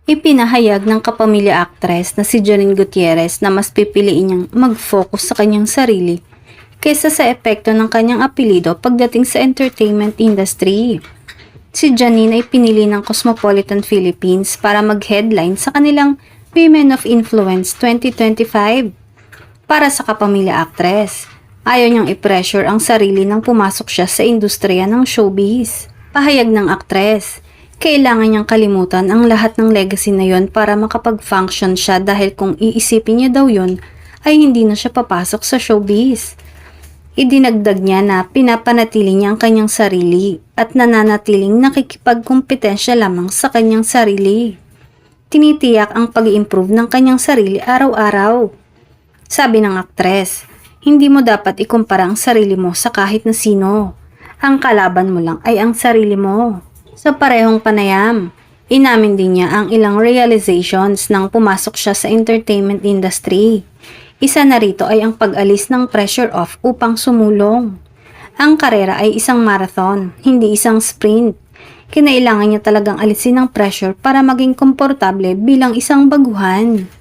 Ipinahayag ng kapamilya actress na si Janine Gutierrez na mas pipiliin niyang mag-focus sa kanyang sarili kaysa sa epekto ng kanyang apelido pagdating sa entertainment industry. Si Janine ay pinili ng Cosmopolitan Philippines para mag-headline sa kanilang Women of Influence 2025. Para sa kapamilya actress, ayaw niyang i-pressure ang sarili nang pumasok siya sa industriya ng showbiz. Pahayag ng aktres, kailangan niyang kalimutan ang lahat ng legacy na yon para makapag-function siya dahil kung iisipin niya daw yon ay hindi na siya papasok sa showbiz. Idinagdag niya na pinapanatili niya ang kanyang sarili at nananatiling nakikipagkumpetensya lamang sa kanyang sarili. Tinitiyak ang pag-i-improve ng kanyang sarili araw-araw. Sabi ng aktres, hindi mo dapat ikumpara ang sarili mo sa kahit na sino. Ang kalaban mo lang ay ang sarili mo. Sa parehong panayam, inamin din niya ang ilang realizations nang pumasok siya sa entertainment industry. Isa na rito ay ang pag-alis ng pressure off upang sumulong. Ang karera ay isang marathon, hindi isang sprint. Kinailangan niya talagang alisin ang pressure para maging komportable bilang isang baguhan.